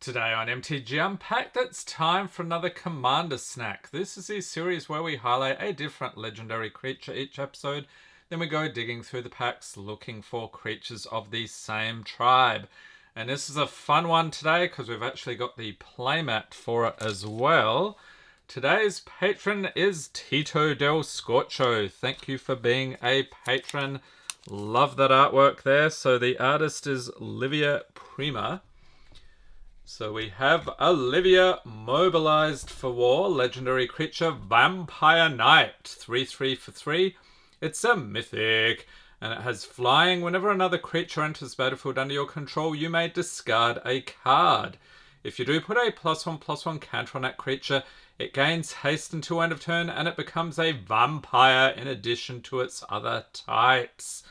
Today on MTG Unpacked, it's time for another Commander Snack. This is a series where we highlight a different legendary creature each episode. Then we go digging through the packs looking for creatures of the same tribe. And this is a fun one today because we've actually got the playmat for it as well. Today's patron is Tito Del Scorcho. Thank you for being a patron. Love that artwork there. So the artist is Olivia Prima. So we have Olivia, Mobilized for War, legendary creature, Vampire Knight, 3/3 for 3. It's a mythic, and it has flying. Whenever another creature enters the battlefield under your control, you may discard a card. If you do put a +1/+1 counter on that creature, it gains haste until end of turn, and it becomes a vampire in addition to its other types.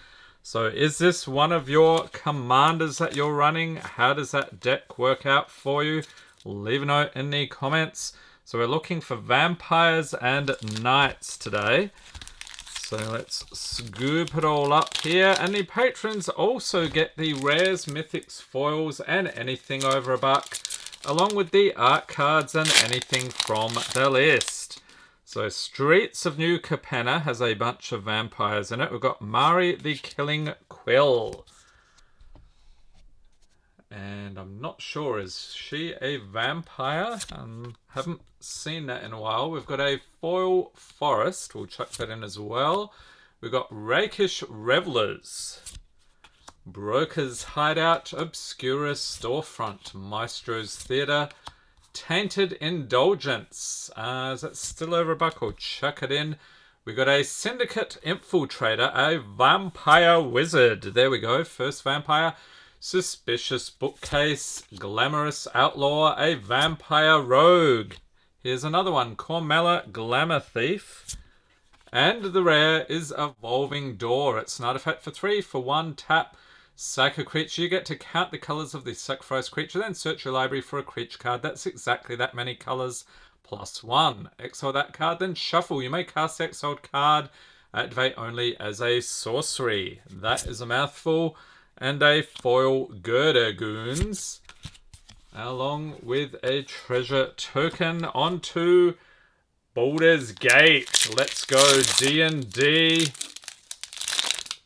So is this one of your commanders that you're running? How does that deck work out for you? Leave a note in the comments. So we're looking for vampires and knights today. So let's scoop it all up here. And the patrons also get the rares, mythics, foils, and anything over $1, along with the art cards and anything from the list. So Streets of New Capenna has a bunch of vampires in it. We've got Mari the Killing Quill. And I'm not sure, is she a vampire? Haven't seen that in a while. We've got a foil forest. We'll chuck that in as well. We've got Rakish Revelers. Broker's Hideout, Obscura Storefront, Maestro's Theatre, Tainted Indulgence. Is that still over $1? I'll chuck it in. We got a Syndicate Infiltrator, a Vampire Wizard. There we go, first vampire. Suspicious Bookcase, Glamorous Outlaw, a Vampire Rogue. Here's another one, Cormella Glamour Thief. And the rare is Evolving Door. It's an artifact for 3 for 1 tap. Psycho creature, you get to count the colours of the sacrificed creature, then search your library for a creature card. That's exactly that many colours, +1. Exile that card, then shuffle. You may cast the exiled card, activate only as a sorcery. That is a mouthful. And a foil Girder Goons, along with a treasure token. Onto Baldur's Gate. Let's go D&D.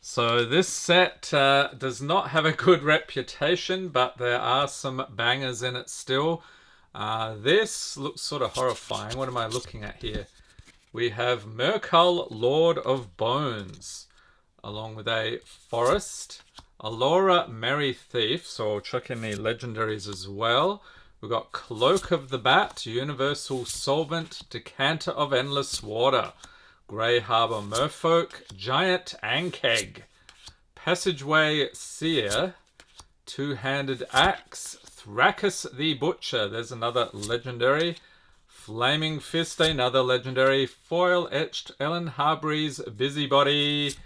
So this set does not have a good reputation, but there are some bangers in it still. This looks sort of horrifying. What am I looking at here? We have Merkul, Lord of Bones, along with a forest. Alora, Merry Thief, so I'll chuck in the legendaries as well. We've got Cloak of the Bat, Universal Solvent, Decanter of Endless Water, Grey Harbour Merfolk, Giant Ankeg, Passageway Seer, Two-Handed Axe, Thrakus the Butcher, there's another legendary, Flaming Fist, another legendary, Foil Etched Ellen Harbury's Busybody,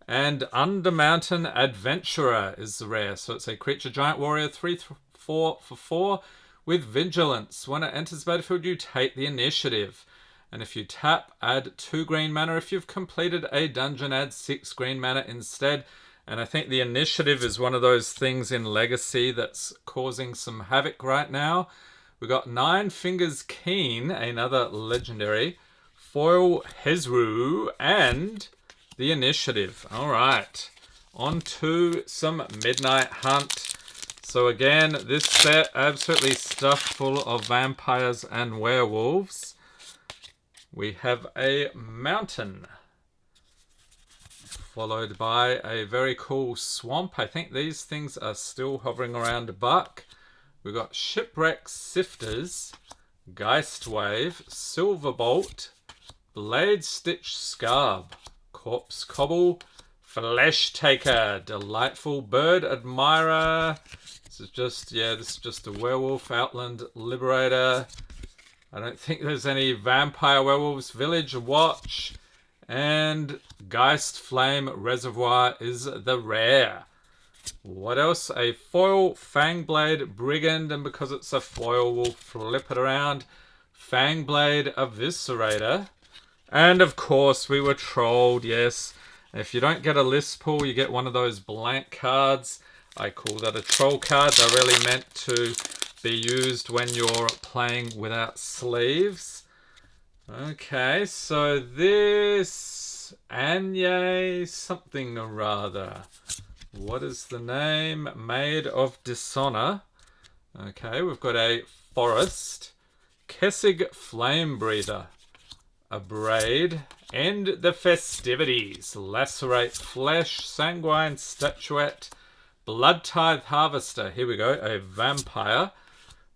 and Undermountain Adventurer is the rare. So it's a creature giant warrior, 3/4 for 4 with Vigilance. When it enters the battlefield, you take the initiative. And if you tap, add 2 green mana. If you've completed a dungeon, add 6 green mana instead. And I think the initiative is one of those things in Legacy that's causing some havoc right now. We've got Nine Fingers Keen, another legendary, Foil Hezru, and the initiative. All right, on to some Midnight Hunt. So again, this set absolutely stuffed full of vampires and werewolves. We have a mountain, followed by a very cool swamp. I think these things are still hovering around $1. We've got Shipwreck Sifters, Geistwave, Silverbolt, Blade Stitch Scarb, Corpse Cobble, Flesh Taker, Delightful Bird Admirer. This is just a Werewolf Outland Liberator. I don't think there's any Vampire Werewolves. Village Watch and Geist Flame Reservoir is the rare. What else? A foil Fangblade Brigand, and because it's a foil, we'll flip it around. Fangblade Eviscerator. And of course, we were trolled, yes. If you don't get a list pull, you get one of those blank cards. I call that a troll card. They're really meant to be used when you're playing without sleeves. Okay, so this Anye something or rather. What is the name? Maid of Dishonor. Okay, we've got a Forest, Kessig Flame Breather, a Braid, End the Festivities, Lacerate Flesh, Sanguine Statuette, Blood Tithe Harvester. Here we go, a Vampire.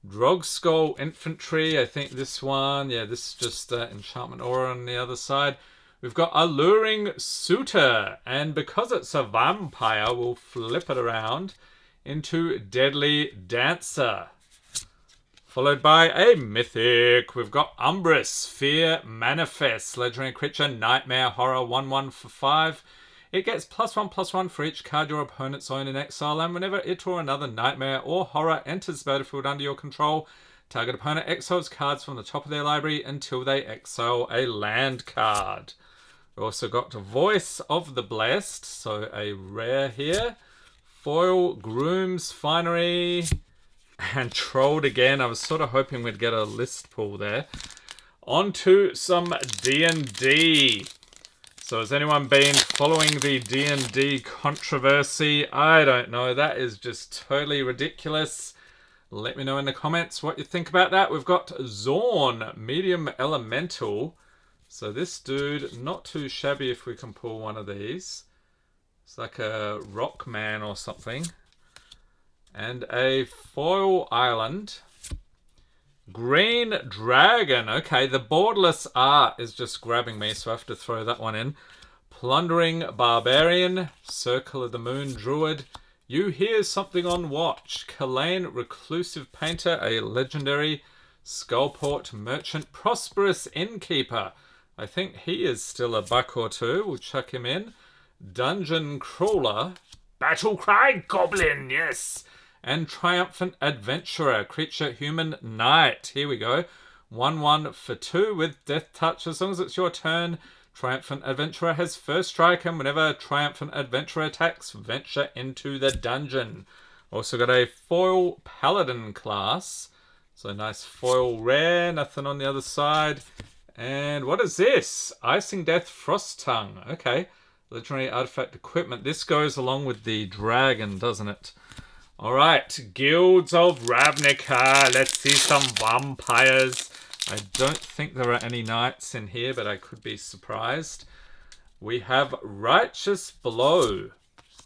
Drogskull Infantry, I think this one, yeah, this is just Enchantment Aura on the other side. We've got Alluring Suitor, and because it's a vampire, we'll flip it around into Deadly Dancer. Followed by a Mythic. We've got Umbrus, Fear Manifest, Legendary Creature, Nightmare Horror, 1/1 for 5. It gets +1/+1 for each card your opponents own in exile, and whenever it or another nightmare or horror enters the battlefield under your control, target opponent exiles cards from the top of their library until they exile a land card. We've also got Voice of the Blessed, so a rare here. Foil, Groom's Finery, and Trolled again. I was sort of hoping we'd get a list pull there. On to some D&D. So has anyone been following the D&D controversy? I don't know. That is just totally ridiculous. Let me know in the comments what you think about that. We've got Zorn, Medium Elemental. So this dude, not too shabby if we can pull one of these. It's like a rock man or something. And a Foil Island. Green Dragon. Okay, the borderless art is just grabbing me, so I have to throw that one in. Plundering Barbarian. Circle of the Moon Druid. You Hear Something on Watch. Kalane Reclusive Painter, a legendary. Skullport Merchant. Prosperous Innkeeper. I think he is still a buck or two. We'll chuck him in. Dungeon Crawler. Battlecry Goblin, yes. And Triumphant Adventurer, Creature Human Knight. Here we go. 1/1 for 2 with Death Touch. As long as it's your turn, Triumphant Adventurer has first strike, and whenever Triumphant Adventurer attacks, venture into the dungeon. Also got a Foil Paladin class. So nice foil rare, nothing on the other side. And what is this? Icing Death Frost Tongue. Okay. Legendary Artifact Equipment. This goes along with the dragon, doesn't it? Alright, Guilds of Ravnica. Let's see some vampires. I don't think there are any knights in here, but I could be surprised. We have Righteous Blow,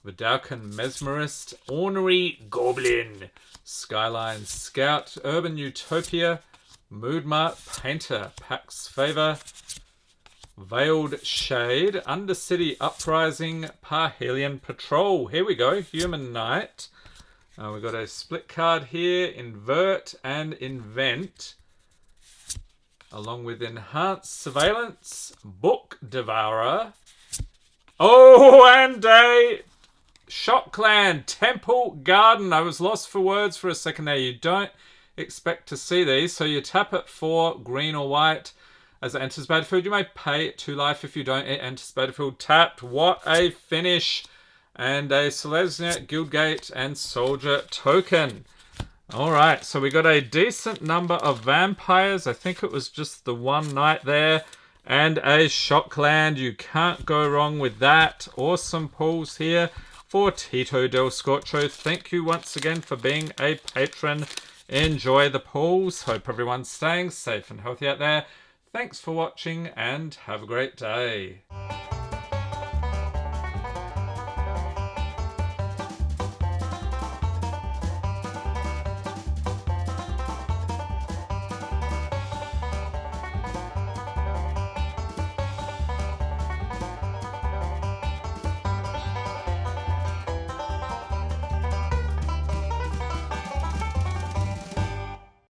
Vidalcan Mesmerist, Ornery Goblin, Skyline Scout, Urban Utopia, Moodmart Painter, Pax Favor, Veiled Shade, Undercity Uprising, Parhelion Patrol. Here we go, Human Knight. We've got a split card here, Invert and Invent, along with Enhanced Surveillance, Book Devourer. Oh, and a Shockland, Temple Garden. I was lost for words for a second there. You don't expect to see these, so you tap it for green or white. As it enters battlefield, you may pay 2 life. If you don't, it enters battlefield tapped. What a finish! And a Selesnya, Guildgate, and Soldier Token. Alright, so we got a decent number of vampires. I think it was just the one knight there. And a Shockland. You can't go wrong with that. Awesome pulls here for Tito Del Scorcho. Thank you once again for being a patron. Enjoy the pulls. Hope everyone's staying safe and healthy out there. Thanks for watching and have a great day.